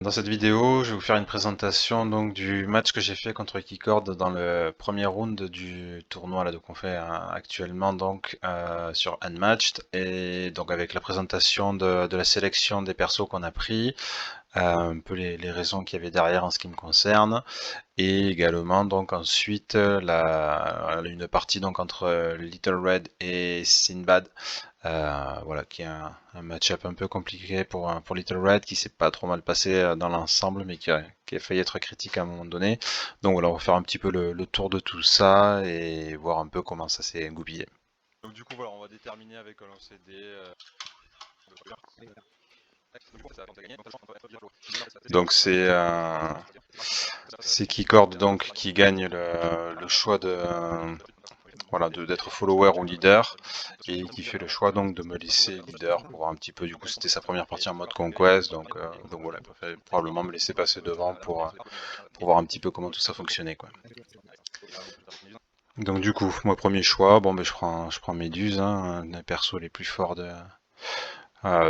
Dans cette vidéo, je vais vous faire une présentation donc du match que j'ai fait contre Keycord dans le premier round du tournoi là, qu'on fait actuellement donc sur Unmatched, et donc avec la présentation de la sélection des persos qu'on a pris, un peu les raisons qu'il y avait derrière en ce qui me concerne, et également donc ensuite une partie donc entre Little Red et Sinbad. Voilà, qui est un match-up un peu compliqué pour Little Red, qui s'est pas trop mal passé dans l'ensemble, mais qui a failli être critique à un moment donné. Donc voilà, on va faire un petit peu le tour de tout ça et voir un peu comment ça s'est goupillé. Donc du coup voilà, on va déterminer avec un LCD. Donc c'est Keycord donc qui gagne le choix de voilà, d'être follower ou leader, et qui fait le choix donc de me laisser leader pour voir un petit peu. Du coup, c'était sa première partie en mode conquest, donc voilà, il préférait probablement me laisser passer devant pour voir un petit peu comment tout ça fonctionnait, quoi. Donc du coup, moi premier choix, bon ben je prends Méduse, hein, un des persos les plus forts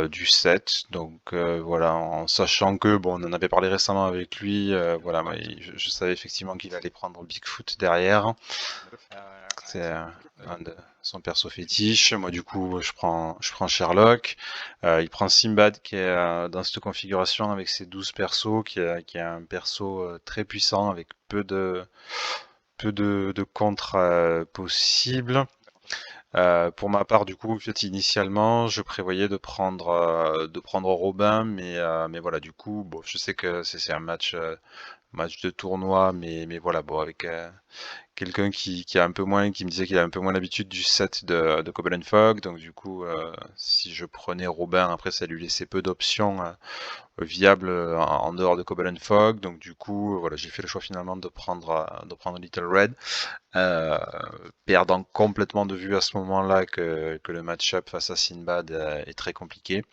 du set. Donc voilà, en sachant que bon, on en avait parlé récemment avec lui, voilà, je savais effectivement qu'il allait prendre Bigfoot derrière. C'est un de son perso fétiche. Moi du coup je prends Sherlock. Il prend Sinbad qui est dans cette configuration avec ses 12 persos, qui est un perso très puissant avec peu de contres possibles. Pour ma part, du coup, en fait, initialement, je prévoyais de prendre Robin, mais voilà, du coup, bon, je sais que c'est un match de tournoi, mais voilà, bon, avec quelqu'un qui a un peu moins, qui me disait qu'il a un peu moins l'habitude du set de Cobble and Fog, donc du coup, si je prenais Robin, après, ça lui laissait peu d'options viable en dehors de Cobble and Fog. Donc du coup, voilà, j'ai fait le choix finalement de prendre Little Red, euh, perdant complètement de vue à ce moment-là que le match-up face à Sinbad est très compliqué.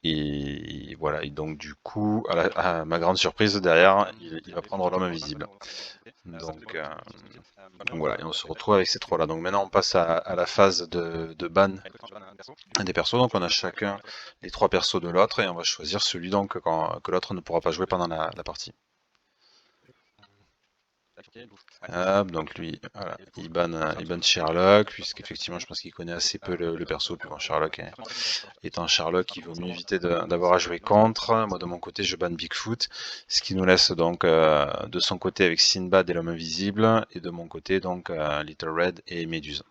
Et voilà, et donc du coup, à ma grande surprise, derrière, il va prendre l'homme invisible. Donc voilà, et on se retrouve avec ces trois-là. Donc maintenant, on passe à la phase de ban des persos. Donc on a chacun les trois persos de l'autre, et on va choisir celui donc que l'autre ne pourra pas jouer pendant la partie. Hop, donc lui, voilà, il ban Sherlock, puisqu'effectivement je pense qu'il connaît assez peu le perso, puis bon, Sherlock étant Sherlock, il vaut mieux éviter d'avoir à jouer contre. Moi de mon côté, je banne Bigfoot, ce qui nous laisse donc de son côté avec Sinbad et l'homme invisible, et de mon côté donc Little Red et Méduse.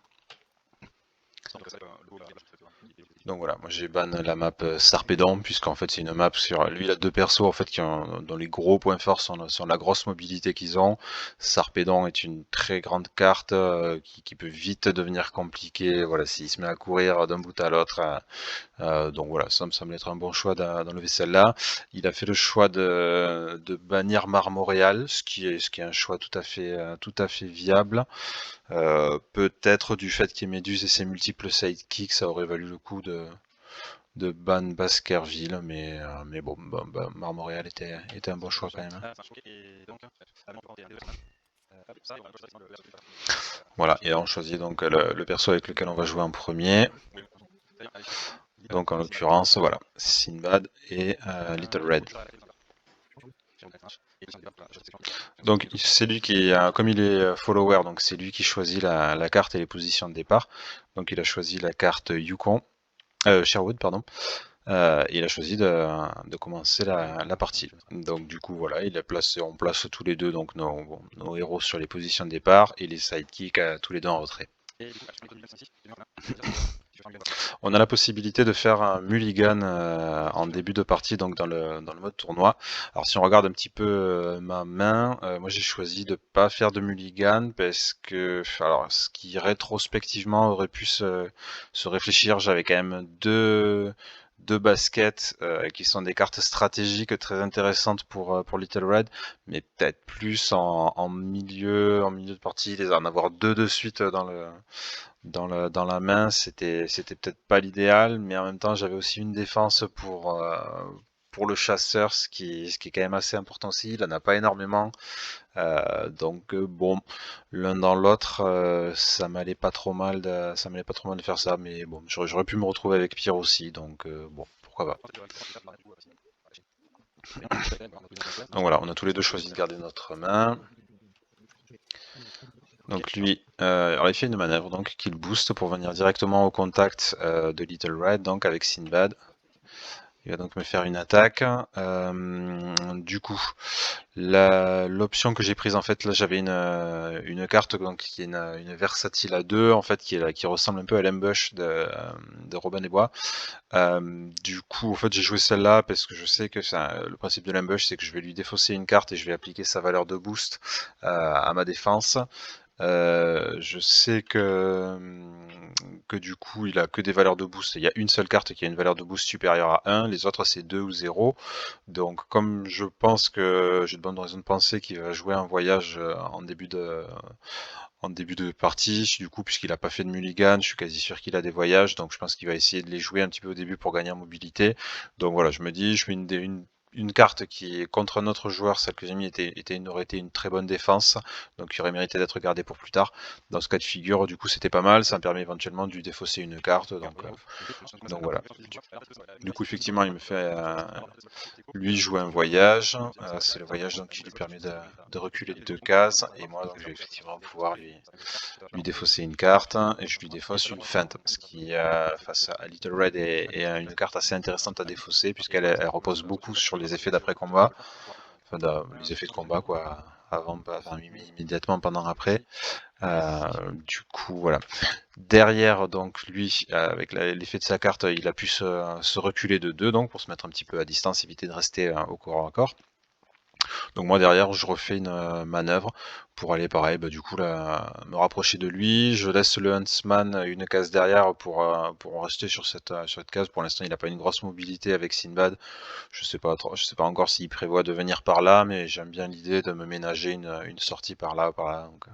Donc voilà, moi j'ai ban la map Sarpedon, puisqu'en fait c'est une map sur. Lui il a deux persos en fait dont les gros points forts sont la grosse mobilité qu'ils ont. Sarpedon est une très grande carte qui peut vite devenir compliquée, voilà, s'il se met à courir d'un bout à l'autre. Donc voilà, ça me semble être un bon choix d'enlever celle-là. Il a fait le choix de bannir Marmoréal, ce qui est un choix tout à fait viable. Peut-être du fait qu'il y ait Méduse et ses multiples sidekicks, ça aurait valu le coup de ban Baskerville, mais bon, Marmoréal était un bon choix quand même. Voilà, et on choisit donc le perso avec lequel on va jouer en premier. Donc en l'occurrence, voilà, Sinbad et Little Red. Donc c'est lui qui, comme il est follower, donc c'est lui qui choisit la carte et les positions de départ. Donc il a choisi la carte Yukon, Sherwood, pardon. Il a choisi de commencer la partie. Donc du coup voilà, on place tous les deux donc nos héros sur les positions de départ, et les sidekicks tous les deux en retrait. On a la possibilité de faire un mulligan en début de partie, donc dans le mode tournoi. Alors si on regarde un petit peu ma main, moi j'ai choisi de pas faire de mulligan parce que, alors, ce qui rétrospectivement aurait pu se réfléchir, j'avais quand même deux baskets qui sont des cartes stratégiques très intéressantes pour Little Red, mais peut-être plus en milieu de partie, en avoir deux de suite dans la main, c'était peut-être pas l'idéal, mais en même temps, j'avais aussi une défense pour le chasseur, ce qui est quand même assez important aussi. Il en a pas énormément. Donc bon, l'un dans l'autre, ça m'allait pas trop mal de faire ça, mais bon, j'aurais pu me retrouver avec pire aussi, donc bon, pourquoi pas. Donc voilà, on a tous les deux choisi de garder notre main. Donc lui, alors il fait une manœuvre donc qu'il booste pour venir directement au contact de Little Red, donc avec Sinbad. Il va donc me faire une attaque. Du coup, l'option que j'ai prise en fait, là j'avais une carte donc, qui est une versatile à 2 en fait, qui ressemble un peu à l'ambush de Robin des Bois. Du coup, en fait, j'ai joué celle-là parce que je sais que le principe de l'ambush, c'est que je vais lui défausser une carte et je vais appliquer sa valeur de boost à ma défense. Je sais que du coup il a que des valeurs de boost, il y a une seule carte qui a une valeur de boost supérieure à 1, les autres c'est 2 ou 0. Donc comme je pense que j'ai de bonnes raisons de penser qu'il va jouer un voyage en début de partie, du coup puisqu'il n'a pas fait de mulligan, je suis quasi sûr qu'il a des voyages, donc je pense qu'il va essayer de les jouer un petit peu au début pour gagner en mobilité. Donc voilà, je me dis, je mets une carte qui, contre un autre joueur, celle que j'ai mis aurait été une très bonne défense, donc qui aurait mérité d'être gardée pour plus tard. Dans ce cas de figure, du coup, c'était pas mal, ça me permet éventuellement de lui défausser une carte, donc voilà. Du coup, effectivement, il me fait lui jouer un voyage, c'est le voyage donc, qui lui permet de reculer de 2 cases, et moi, donc, je vais effectivement pouvoir lui défausser une carte, et je lui défausse une feinte, ce qui, face à Little Red, est une carte assez intéressante à défausser, puisqu'elle repose beaucoup sur les effets d'après-combat, enfin, les effets de combat, quoi, avant, enfin, immédiatement, pendant, après. Du coup, voilà. Derrière, donc, lui, avec l'effet de sa carte, il a pu se reculer de 2, donc, pour se mettre un petit peu à distance, éviter de rester au corps à corps. Donc moi derrière je refais une manœuvre pour aller pareil, du coup là, me rapprocher de lui, je laisse le Huntsman une case derrière pour rester sur cette case. Pour l'instant il n'a pas une grosse mobilité avec Sinbad, je sais pas encore s'il prévoit de venir par là, mais j'aime bien l'idée de me ménager une sortie par là ou par là. Donc,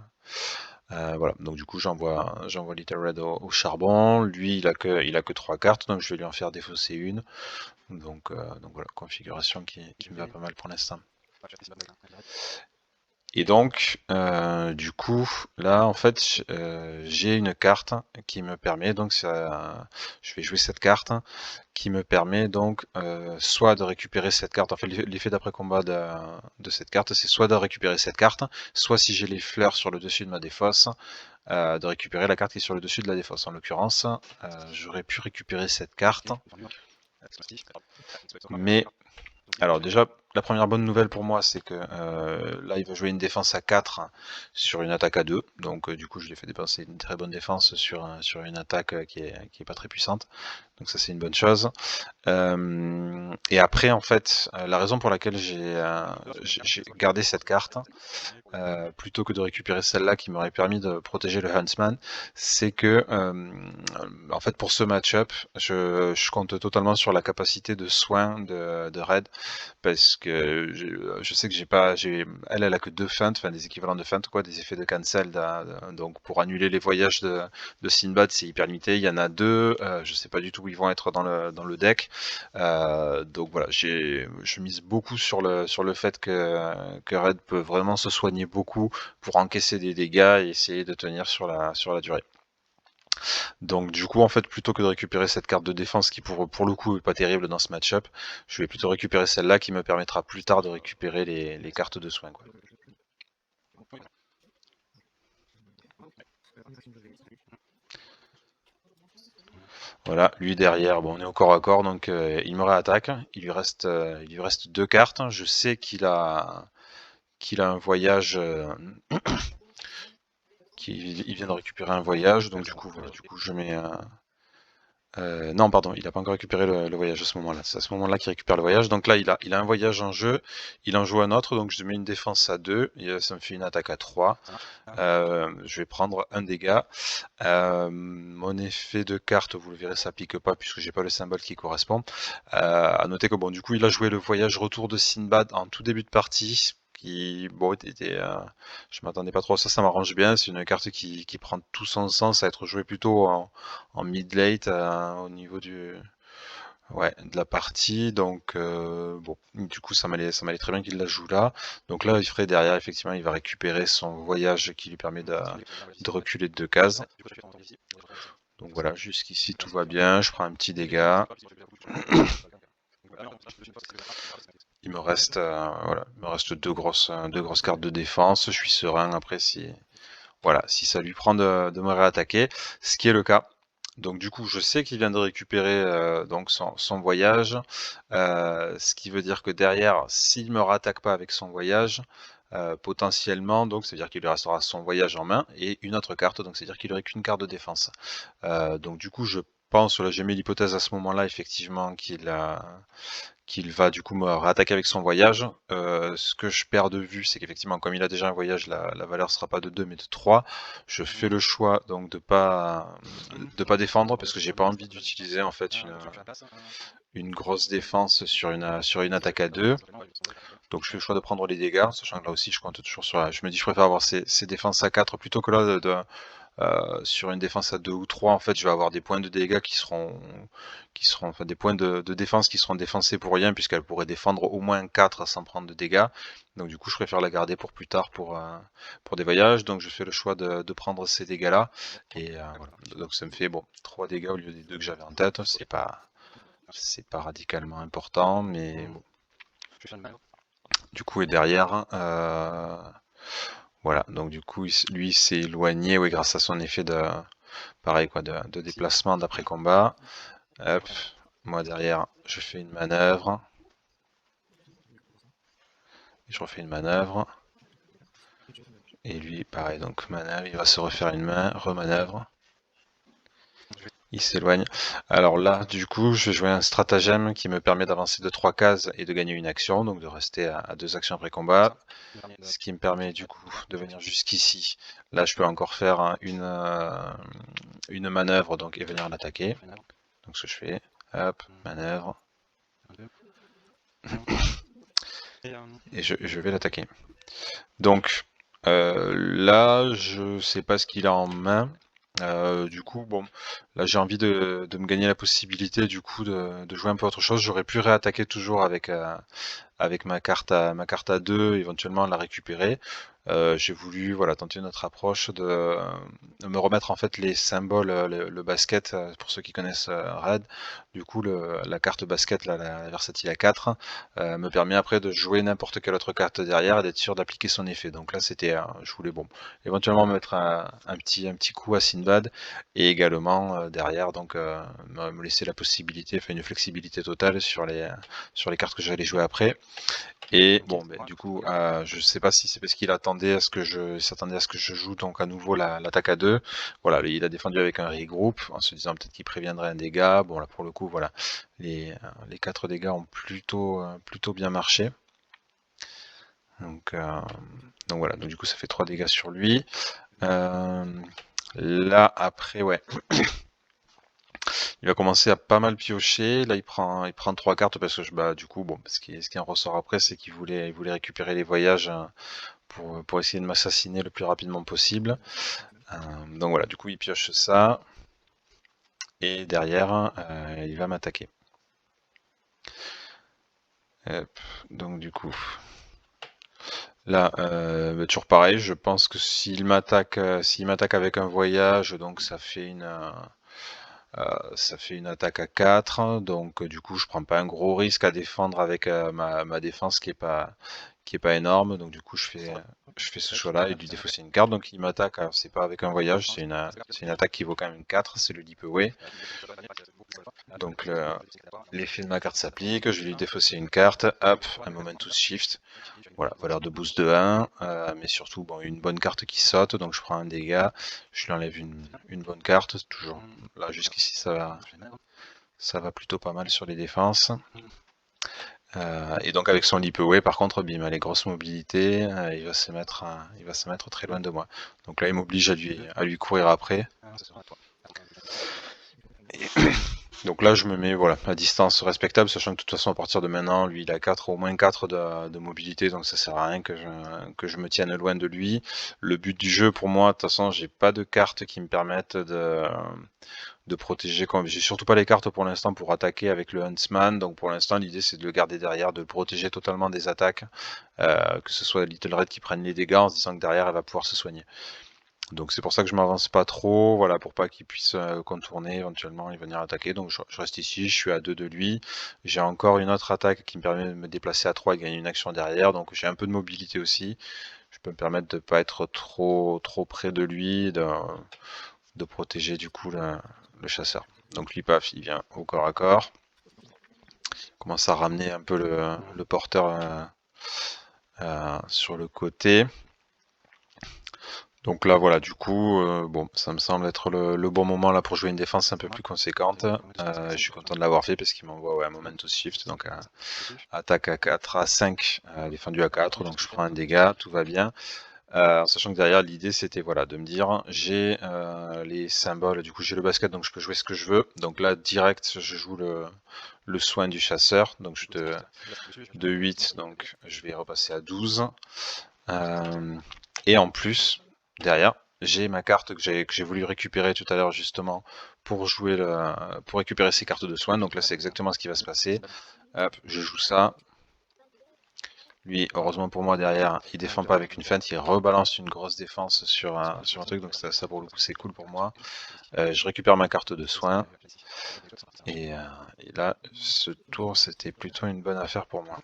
voilà, donc du coup j'envoie Little Red au charbon, lui il a que 3 cartes, donc je vais lui en faire défausser une. Donc voilà, configuration qui me va pas mal pour l'instant. Et donc, du coup, là, en fait, j'ai une carte qui me permet, donc, je vais jouer cette carte, qui me permet donc soit de récupérer cette carte, en fait, l'effet d'après-combat de cette carte, c'est soit de récupérer cette carte, soit si j'ai les fleurs sur le dessus de ma défausse, de récupérer la carte qui est sur le dessus de la défausse. En l'occurrence, j'aurais pu récupérer cette carte, mais alors déjà, la première bonne nouvelle pour moi, c'est que là, il va jouer une défense à 4 sur une attaque à 2. Donc du coup, je lui ai fait dépenser une très bonne défense sur une attaque qui est pas très puissante. Donc ça, c'est une bonne chose. Et après, en fait, la raison pour laquelle j'ai gardé cette carte, plutôt que de récupérer celle-là qui m'aurait permis de protéger le Huntsman, c'est que en fait pour ce match-up, je compte totalement sur la capacité de soin de Red, parce que je sais que elle a que 2 feintes, enfin des équivalents de feintes, quoi, des effets de cancel, donc pour annuler les voyages de Sinbad c'est hyper limité, il y en a 2, je sais pas du tout où ils vont être dans le deck, donc voilà, je mise beaucoup sur le fait que Red peut vraiment se soigner beaucoup pour encaisser des dégâts et essayer de tenir sur la durée. Donc du coup en fait plutôt que de récupérer cette carte de défense qui pour le coup est pas terrible dans ce match-up, je vais plutôt récupérer celle-là qui me permettra plus tard de récupérer les cartes de soins, quoi. Voilà, lui derrière, bon on est au corps à corps, donc il me réattaque, il lui reste 2 cartes, je sais qu'il a un voyage, il vient de récupérer un voyage, donc du coup voilà, je mets non, pardon, il n'a pas encore récupéré le voyage à ce moment-là. C'est à ce moment-là qu'il récupère le voyage. Donc là, il a un voyage en jeu, il en joue un autre, donc je mets une défense à 2, et ça me fait une attaque à 3. Je vais prendre un dégât. Mon effet de carte, vous le verrez, ça pique pas puisque j'ai pas le symbole qui correspond. À noter que bon, du coup, il a joué le voyage retour de Sinbad en tout début de partie. Qui, bon, je m'attendais pas trop à ça, ça m'arrange bien. C'est une carte qui prend tout son sens à être jouée plutôt en mid-late au niveau de la partie. Donc, bon, du coup, ça m'allait très bien qu'il la joue là. Donc là, il ferait derrière, effectivement, il va récupérer son voyage qui lui permet de reculer de 2 cases. Donc voilà, jusqu'ici tout va bien, je prends un petit dégât. il me reste, voilà, il me reste deux grosses cartes de défense. Je suis serein après si, voilà, si ça lui prend de me réattaquer, ce qui est le cas. Donc du coup, je sais qu'il vient de récupérer donc son voyage, ce qui veut dire que derrière, s'il me rattaque pas avec son voyage, potentiellement, donc c'est-à-dire qu'il lui restera son voyage en main et une autre carte, donc c'est-à-dire qu'il aurait qu'une carte de défense. Donc du coup, je pense, là j'ai mis l'hypothèse à ce moment-là, effectivement, qu'il va du coup me réattaquer avec son voyage. Ce que je perds de vue, c'est qu'effectivement, comme il a déjà un voyage, la valeur sera pas de 2 mais de 3. Je fais le choix donc de pas défendre parce que j'ai pas envie d'utiliser en fait une grosse défense sur une attaque à 2. Donc je fais le choix de prendre les dégâts, sachant que là aussi je compte toujours sur je me dis je préfère avoir ces défenses à 4 plutôt que là sur une défense à 2 ou 3, en fait, je vais avoir des points de dégâts qui seront enfin, des points de défense qui seront défensés pour rien, puisqu'elle pourrait défendre au moins 4 sans prendre de dégâts. Donc du coup, je préfère la garder pour plus tard pour des voyages. Donc je fais le choix de prendre ces dégâts-là. Et voilà. Donc ça me fait bon 3 dégâts au lieu des 2 que j'avais en tête. C'est pas radicalement important, mais bon. Du coup, et derrière, voilà, donc du coup, lui s'est éloigné, oui, grâce à son effet pareil, quoi, de déplacement d'après combat. Hop, moi derrière, je fais une manœuvre. Je refais une manœuvre. Et lui, pareil, donc manœuvre, il va se refaire une main, remanœuvre. Il s'éloigne. Alors là, du coup, je vais jouer un stratagème qui me permet d'avancer de 3 cases et de gagner une action, donc de rester à 2 actions après combat. Ce qui me permet du coup de venir jusqu'ici. Là, je peux encore faire une manœuvre donc, et venir l'attaquer. Donc ce que je fais, hop, manœuvre. Et je vais l'attaquer. Donc là, je sais pas ce qu'il a en main. Du coup, bon, là j'ai envie de me gagner la possibilité du coup de jouer un peu autre chose. J'aurais pu réattaquer toujours avec ma carte à 2, éventuellement la récupérer. J'ai voulu voilà, tenter une autre approche de me remettre en fait les symboles, le basket, pour ceux qui connaissent Red. Du coup, la carte basket, là, la versatile à 4, me permet après de jouer n'importe quelle autre carte derrière et d'être sûr d'appliquer son effet. Donc là, c'était, je voulais bon, éventuellement mettre un petit coup à Sinbad et également derrière donc me laisser la possibilité, enfin une flexibilité totale sur les cartes que j'allais jouer après. Et bon, ben, du coup, je sais pas si c'est parce qu'il s'attendait à ce que je joue donc à nouveau l'attaque à 2. Voilà, il a défendu avec un regroup en se disant peut-être qu'il préviendrait un dégât. Bon, là pour le coup, voilà, les 4 dégâts ont plutôt bien marché. Donc voilà, donc du coup ça fait 3 dégâts sur lui. Là après, ouais. Il va commencer à pas mal piocher. Là, il prend 3 cartes parce que bah, du coup, bon, ce qui en ressort après, c'est qu'il voulait récupérer les voyages pour essayer de m'assassiner le plus rapidement possible. Donc voilà, du coup, il pioche ça. Et derrière, il va m'attaquer. Donc du coup, là, bah, toujours pareil. Je pense que s'il m'attaque avec un voyage, donc ça fait une attaque à 4, donc du coup je prends pas un gros risque à défendre avec ma défense qui est pas énorme, donc du coup je fais ce choix là et lui défausser une carte. Donc il m'attaque, alors c'est pas avec un voyage, c'est une attaque qui vaut quand même 4, c'est le Leap Away. Donc l'effet de ma carte s'applique, je vais lui défausser une carte, hop, un Momentous Shift, voilà, valeur de boost de 1, mais surtout bon, une bonne carte qui saute, donc je prends un dégât, je lui enlève une bonne carte, toujours là jusqu'ici ça va plutôt pas mal sur les défenses. Et donc avec son Leap Away, par contre, bim, les grosses mobilités, il va se mettre très loin de moi. Donc là il m'oblige à lui courir après. Donc là, je me mets voilà, à distance respectable, sachant que de toute façon, à partir de maintenant, lui, il a au moins 4 de mobilité, donc ça sert à rien que je me tienne loin de lui. Le but du jeu, pour moi, de toute façon, j'ai pas de cartes qui me permettent de protéger. J'ai surtout pas les cartes pour l'instant pour attaquer avec le Huntsman, donc pour l'instant, l'idée, c'est de le garder derrière, de le protéger totalement des attaques, que ce soit Little Red qui prenne les dégâts en se disant que derrière, elle va pouvoir se soigner. Donc c'est pour ça que je m'avance pas trop, voilà, pour pas qu'il puisse contourner éventuellement et venir attaquer. Donc je reste ici, je suis à 2 de lui. J'ai encore une autre attaque qui me permet de me déplacer à 3 et gagner une action derrière. Donc j'ai un peu de mobilité aussi. Je peux me permettre de pas être trop près de lui, de protéger du coup le chasseur. Donc lui, paf, il vient au corps à corps. Il commence à ramener un peu le porteur sur le côté. Donc là, voilà, du coup, bon, ça me semble être le bon moment là pour jouer une défense un peu plus conséquente. Je suis content de l'avoir fait parce qu'il m'envoie ouais, un Momentus Shift, donc attaque à 4 à 5, défendu à 4, donc je prends un dégât, tout va bien. En sachant que derrière, l'idée c'était voilà, de me dire, j'ai les symboles, du coup j'ai le basket, donc je peux jouer ce que je veux. Donc là, direct, je joue le soin du chasseur, donc je de 8, donc je vais repasser à 12. Et en plus, derrière, j'ai ma carte que j'ai voulu récupérer tout à l'heure justement pour jouer pour récupérer ces cartes de soins. Donc là, c'est exactement ce qui va se passer. Hop, je joue ça. Lui, heureusement pour moi, derrière, il défend pas avec une feinte, il rebalance une grosse défense sur un truc, donc ça pour le coup, c'est cool pour moi. Je récupère ma carte de soins. Et là, ce tour, c'était plutôt une bonne affaire pour moi.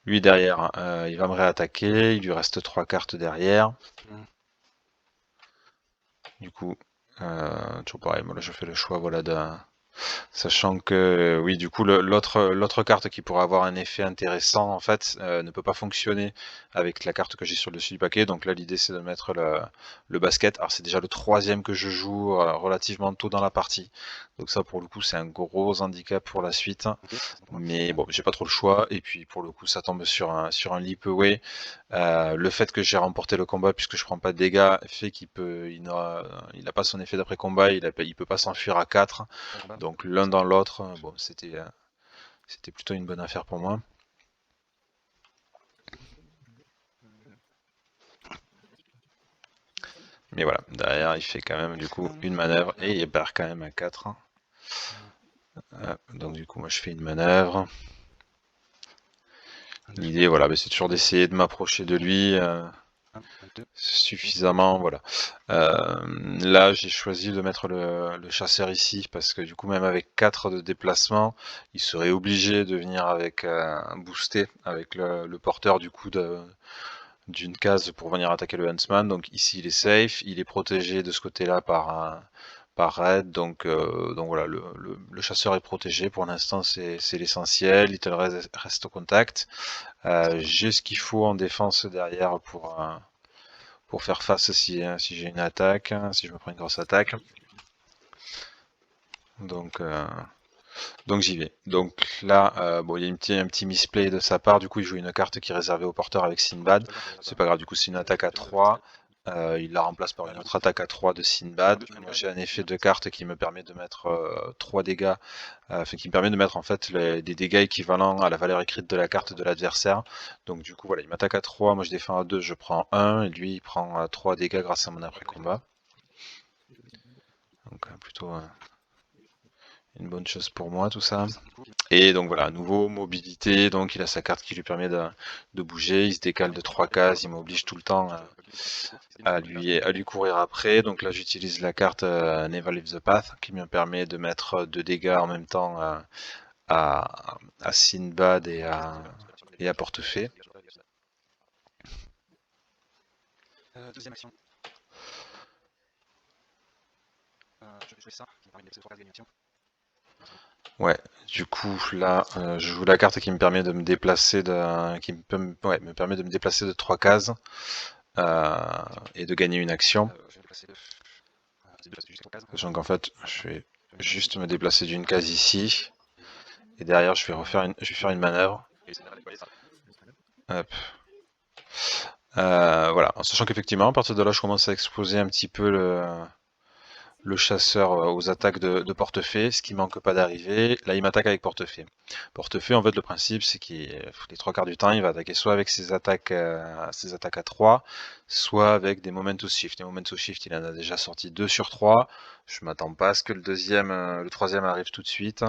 Lui derrière, il va me réattaquer, il lui reste 3 cartes derrière. Du coup, toujours pareil, moi là je fais le choix voilà, sachant que oui, du coup, l'autre carte qui pourrait avoir un effet intéressant, en fait, ne peut pas fonctionner avec la carte que j'ai sur le dessus du paquet. Donc là, l'idée, c'est de mettre le basket. Alors, c'est déjà le troisième que je joue relativement tôt dans la partie. Donc ça, pour le coup, c'est un gros handicap pour la suite. Mais bon, j'ai pas trop le choix. Et puis, pour le coup, ça tombe sur un leap away. Le fait que j'ai remporté le combat puisque je prends pas de dégâts fait il n'a pas son effet d'après combat, il peut pas s'enfuir à 4. Donc l'un dans l'autre, bon, c'était plutôt une bonne affaire pour moi. Mais voilà, derrière il fait quand même du coup une manœuvre et il perd quand même à 4. Donc du coup moi je fais une manœuvre. L'idée voilà, c'est toujours d'essayer de m'approcher de lui suffisamment, voilà. Là j'ai choisi de mettre le chasseur ici parce que du coup même avec 4 de déplacement, il serait obligé de venir avec un boosté avec le porteur du coup d'une case pour venir attaquer le Huntsman. Donc ici il est safe, il est protégé de ce côté-là par Red, donc voilà, le chasseur est protégé, pour l'instant c'est l'essentiel, Little Red reste au contact. J'ai ce qu'il faut en défense derrière pour faire face si j'ai une attaque, si je me prends une grosse attaque. Donc j'y vais. Donc là, bon, il y a un petit misplay de sa part, du coup il joue une carte qui est réservée au porteur avec Sinbad. C'est pas grave, du coup c'est une attaque à 3. Il la remplace par une autre attaque à 3 de Sinbad. Moi j'ai un effet de carte qui me permet de mettre 3 dégâts, enfin qui me permet de mettre en fait des dégâts équivalents à la valeur écrite de la carte de l'adversaire. Donc du coup voilà, il m'attaque à 3, moi je défends à 2, je prends 1, et lui il prend 3 dégâts grâce à mon après-combat. Donc plutôt une bonne chose pour moi tout ça. Et donc voilà, à nouveau, mobilité, donc il a sa carte qui lui permet de bouger, il se décale de 3 cases, il m'oblige tout le temps à lui courir après. Donc là j'utilise la carte Never Leave the Path qui me permet de mettre 2 dégâts en même temps à Sinbad et à Portefeuille. Deuxième action. Je vais jouer ça, qui me permet de laisser 3 cases gagner une action. Ouais, du coup là je joue la carte qui me permet de me déplacer me permet de me déplacer de 3 cases et de gagner une action. Je vais déplacer 2. Sachant qu'en fait je vais juste me déplacer d'une case ici et derrière je vais faire une manœuvre. Hop. Voilà, en sachant qu'effectivement à partir de là je commence à exposer un petit peu le chasseur aux attaques de portefeuille, ce qui manque pas d'arriver. Là, il m'attaque avec portefeuille. Portefeuille, en fait, le principe, c'est qu'il les trois quarts du temps, il va attaquer soit avec ses attaques à 3, soit avec des Momentus Shift. Les Momentus Shift, il en a déjà sorti 2 sur 3. Je m'attends pas à ce que le troisième arrive tout de suite.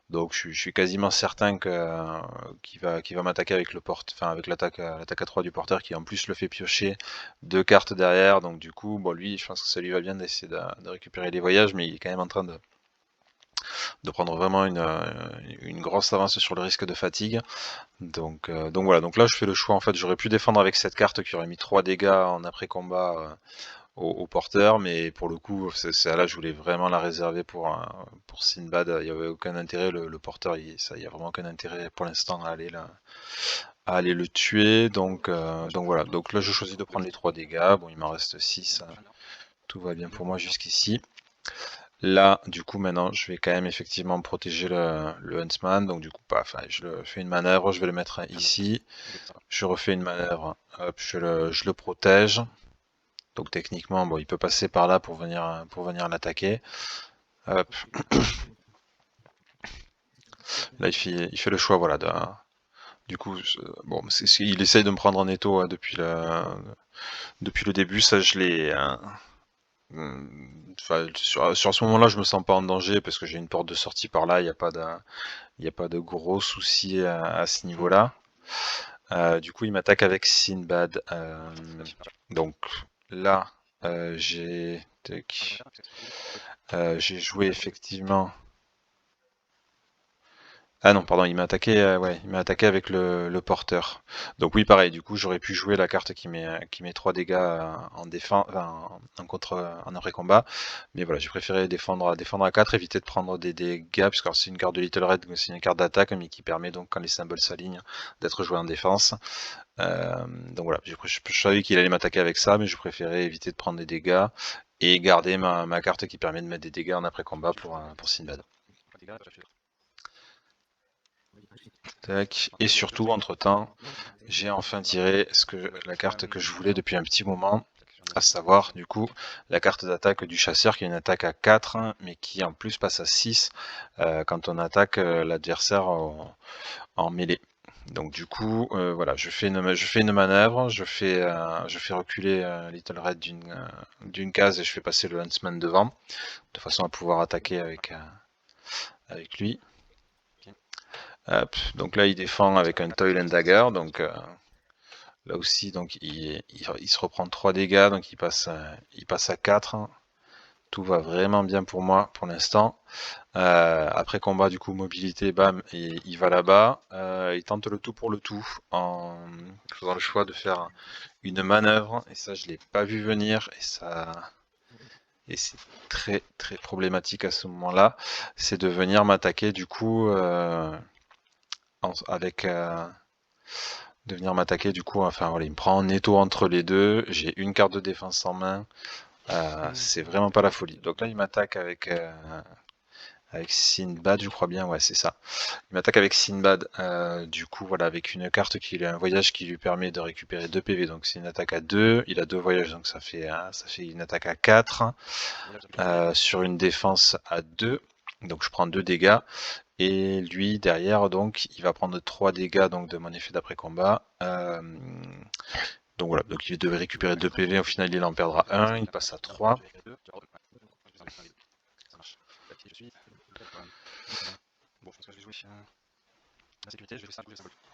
Donc, je suis quasiment certain qu'il va m'attaquer avec avec l'attaque à 3 du porteur, qui en plus le fait piocher 2 cartes derrière. Donc, du coup, bon, lui, je pense que ça lui va bien d'essayer de récupérer les voyages, mais il est quand même en train de prendre vraiment une grosse avance sur le risque de fatigue. Donc voilà, donc là je fais le choix, en fait j'aurais pu défendre avec cette carte qui aurait mis 3 dégâts en après-combat au porteur, mais pour le coup, là je voulais vraiment la réserver pour Sinbad, il n'y avait aucun intérêt, le porteur, il n'y a vraiment aucun intérêt pour l'instant à aller le tuer, donc voilà, donc là je choisis de prendre les 3 dégâts, bon il m'en reste 6, tout va bien pour moi jusqu'ici. Là, du coup, maintenant, je vais quand même effectivement protéger le Huntsman. Donc, du coup, je fais une manœuvre, je vais le mettre ici. Je refais une manœuvre, hop, je le protège. Donc, techniquement, bon, il peut passer par là pour venir l'attaquer. Hop. Là, il fait le choix, voilà. Du coup, bon, il essaye de me prendre en étau depuis le début. Ça, je l'ai. Enfin, sur ce moment-là, je me sens pas en danger parce que j'ai une porte de sortie par là. Il n'y a pas de gros soucis à ce niveau-là. Du coup, il m'attaque avec Sinbad. Donc là, j'ai joué effectivement. Ah non, pardon, il m'a attaqué avec le porteur. Donc oui, pareil, du coup, j'aurais pu jouer la carte qui met 3 dégâts en défense, en après-combat. Mais voilà, j'ai préféré défendre à 4, éviter de prendre des dégâts, puisque c'est une carte de Little Red, c'est une carte d'attaque, mais qui permet donc, quand les symboles s'alignent, d'être joué en défense. Donc voilà, je savais qu'il allait m'attaquer avec ça, mais je préférais éviter de prendre des dégâts et garder ma carte qui permet de mettre des dégâts en après-combat pour Sinbad. Tac. Et surtout, entre-temps, j'ai enfin tiré la carte que je voulais depuis un petit moment, à savoir, du coup, la carte d'attaque du chasseur, qui est une attaque à 4, mais qui en plus passe à 6 quand on attaque l'adversaire en mêlée. Donc du coup, voilà, je fais une manœuvre, je fais reculer Little Red d'une case et je fais passer le Huntsman devant, de façon à pouvoir attaquer avec lui. Hop, donc là il défend avec un Toil and Dagger, donc là aussi donc il se reprend 3 dégâts, donc il passe à 4. Tout va vraiment bien pour moi pour l'instant. Après combat, du coup, mobilité, bam, et il va là-bas. Il tente le tout pour le tout en faisant le choix de faire une manœuvre. Et ça, je l'ai pas vu venir. Et c'est très très problématique à ce moment-là. C'est de venir m'attaquer du coup de venir m'attaquer du coup. Enfin voilà, il me prend en étau entre les deux. J'ai une carte de défense en main. C'est vraiment pas la folie. Donc là, il m'attaque avec Sinbad, je crois bien, ouais, c'est ça. Il m'attaque avec Sinbad, du coup, voilà, avec une carte qui a un voyage qui lui permet de récupérer 2 PV, donc c'est une attaque à 2, il a 2 voyages, donc ça fait une attaque à 4, sur une défense à 2, donc je prends 2 dégâts, et lui, derrière, donc, il va prendre 3 dégâts donc, de mon effet d'après-combat. Donc voilà, donc il devait récupérer 2 PV, au final il en perdra 1, il passe à 3.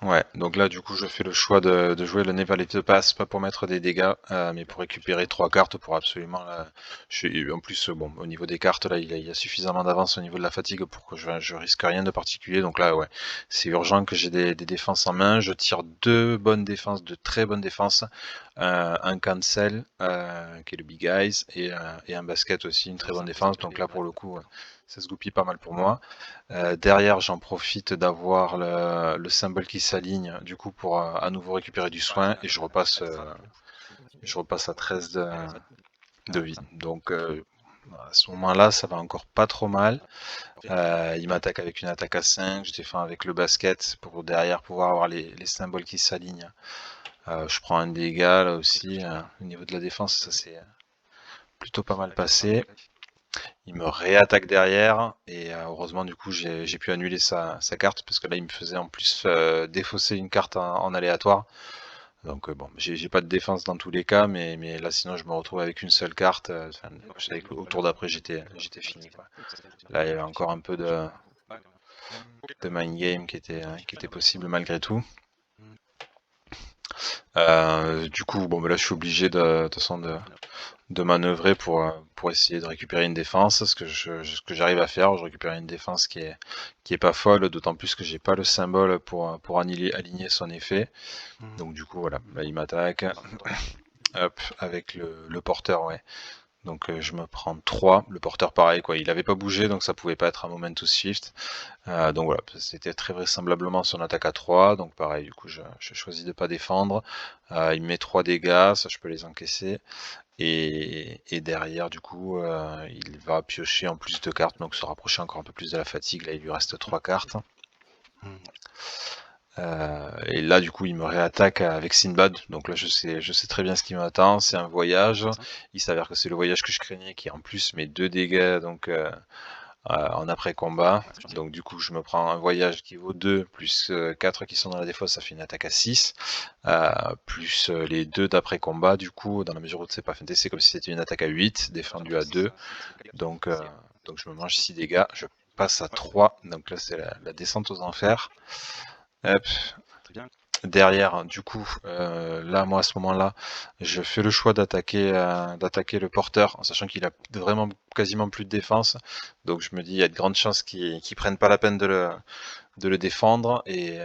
Ouais, donc là du coup je fais le choix de jouer le Never Let It Pass, pas pour mettre des dégâts, mais pour récupérer 3 cartes pour absolument... en plus, bon, au niveau des cartes, là il y a suffisamment d'avance au niveau de la fatigue pour que je risque rien de particulier, donc là ouais, c'est urgent que j'ai des défenses en main, je tire 2 bonnes défenses, de très bonnes défenses, un cancel, qui est le Big Eyes, et un basket aussi, une très bonne défense, donc là pour le coup... ça se goupille pas mal pour moi. Derrière, j'en profite d'avoir le symbole qui s'aligne, du coup, pour à nouveau récupérer du soin, et je repasse à 13 de vie. Donc, à ce moment-là, ça va encore pas trop mal. Il m'attaque avec une attaque à 5, je défends avec le basket pour derrière pouvoir avoir les symboles qui s'alignent. Je prends un dégât là aussi. Au niveau de la défense, ça s'est plutôt pas mal passé. Il me réattaque derrière et heureusement du coup j'ai pu annuler sa carte parce que là il me faisait en plus défausser une carte en aléatoire. Donc bon, j'ai pas de défense dans tous les cas, mais là sinon je me retrouve avec une seule carte. Je savais qu'au tour d'après j'étais fini quoi. Là il y avait encore un peu de mind game qui était possible malgré tout. Du coup bon, bah, là je suis obligé de toute façon de manœuvrer pour essayer de récupérer une défense, ce que j'arrive à faire. Je récupère une défense qui est pas folle, d'autant plus que j'ai pas le symbole pour aligner son effet. Donc du coup voilà, là il m'attaque. Hop, avec le porteur, ouais. Donc je me prends 3. Le porteur pareil quoi, il avait pas bougé donc ça pouvait pas être un Momentous Shift. Donc voilà, c'était très vraisemblablement son attaque à 3. Donc pareil, du coup je choisis de pas défendre. Il me met 3 dégâts, ça je peux les encaisser. Et derrière, du coup, il va piocher en plus de cartes, donc se rapprocher encore un peu plus de la fatigue. Là, il lui reste 3 cartes. Et là, du coup, il me réattaque avec Sinbad. Donc là, je sais très bien ce qui m'attend. C'est un voyage. Il s'avère que c'est le voyage que je craignais qui, en plus, met 2 dégâts donc, en après-combat. Donc du coup, je me prends un voyage qui vaut 2, plus 4 qui sont dans la défausse, ça fait une attaque à 6. Plus les 2 d'après-combat, du coup, dans la mesure où c'est pas feinté, c'est comme si c'était une attaque à 8, défendu à 2. Donc je me mange 6 dégâts, je passe à 3. Donc là, c'est la descente aux enfers. Hop. Derrière, du coup, là, moi, à ce moment-là, je fais le choix d'attaquer le porteur, en sachant qu'il a vraiment quasiment plus de défense. Donc je me dis, il y a de grandes chances qu'ils prennent pas la peine de le défendre. Et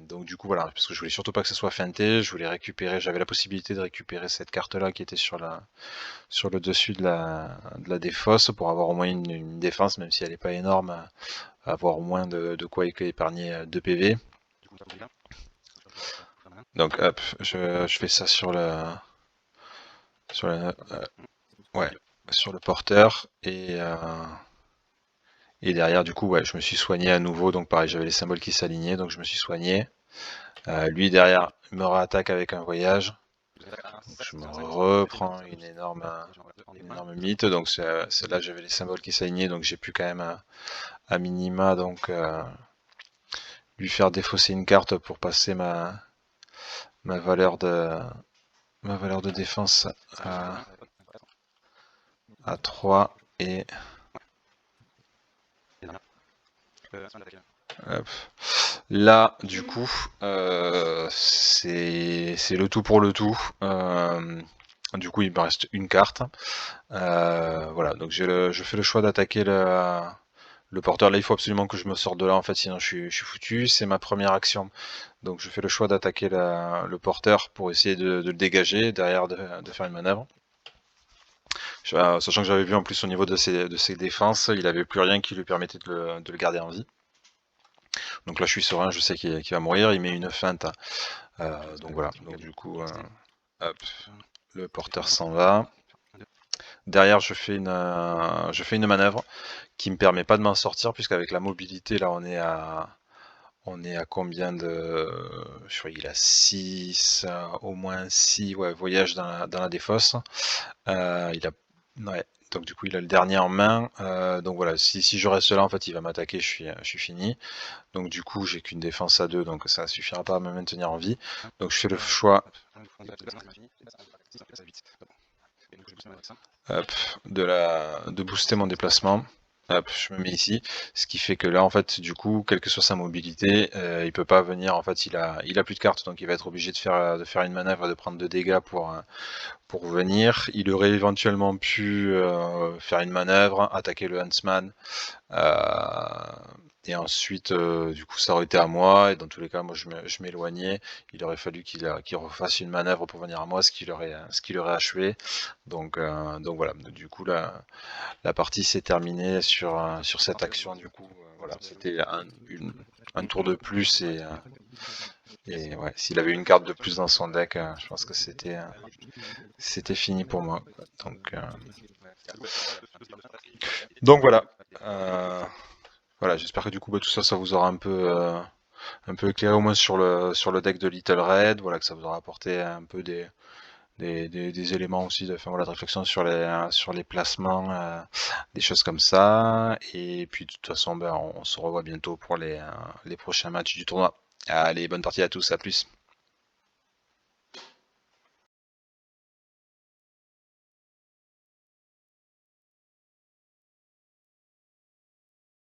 donc du coup, voilà, parce que je voulais surtout pas que ce soit feinté, je voulais récupérer, j'avais la possibilité de récupérer cette carte-là qui était sur le dessus de la défausse pour avoir au moins une défense, même si elle n'est pas énorme, avoir au moins de quoi épargner 2 PV. Donc hop, je fais ça sur le porteur et derrière du coup ouais, je me suis soigné à nouveau, donc pareil j'avais les symboles qui s'alignaient, donc je me suis soigné. Lui derrière me réattaque avec un voyage. Donc, je me reprends une énorme mythe, donc c'est là j'avais les symboles qui s'alignaient, donc j'ai pu quand même à minima donc lui faire défausser une carte pour passer ma valeur de défense à 3 et hop. Là, du coup, c'est le tout pour le tout. Du coup, il me reste une carte. Voilà, donc je fais le choix d'attaquer le porteur. Là, il faut absolument que je me sorte de là, en fait, sinon je suis foutu. C'est ma première action. Donc je fais le choix d'attaquer le porteur pour essayer de le dégager, derrière de faire une manœuvre. Sachant que j'avais vu en plus au niveau de ses défenses, il n'avait plus rien qui lui permettait de le garder en vie. Donc là je suis serein, je sais qu'il va mourir, il met une feinte. Donc voilà, donc du coup, hop, le porteur s'en va. Derrière je fais une manœuvre qui me permet pas de m'en sortir, puisqu'avec la mobilité là on est à combien de... Je crois qu'il a 6, au moins 6 voyages dans la défausse. Il a... Ouais, donc du coup il a le dernier en main. Donc voilà, si je reste là en fait il va m'attaquer, je suis fini. Donc du coup j'ai qu'une défense à 2, donc ça suffira pas à me maintenir en vie. Donc je fais le choix hop, de booster mon déplacement. Hop, je me mets ici, ce qui fait que là en fait du coup, quelle que soit sa mobilité, il peut pas venir, en fait il a plus de cartes, donc il va être obligé de faire une manœuvre et de prendre 2 dégâts pour venir. Il aurait éventuellement pu faire une manœuvre, attaquer le Huntsman, et ensuite du coup ça aurait été à moi, et dans tous les cas moi je m'éloignais. Il aurait fallu qu'il refasse une manœuvre pour venir à moi, ce qui l'aurait achevé. Donc voilà, du coup la partie s'est terminée sur cette action. Du coup voilà, c'était un tour de plus, et ouais, s'il avait une carte de plus dans son deck, je pense que c'était fini pour moi. Donc voilà. Voilà, j'espère que du coup tout ça, ça vous aura un peu éclairé au moins sur le deck de Little Red. Voilà, que ça vous aura apporté un peu des des éléments aussi, enfin voilà, de réflexion sur les placements, des choses comme ça. Et puis de toute façon, ben, on se revoit bientôt pour les prochains matchs du tournoi. Allez, bonne partie à tous, à plus.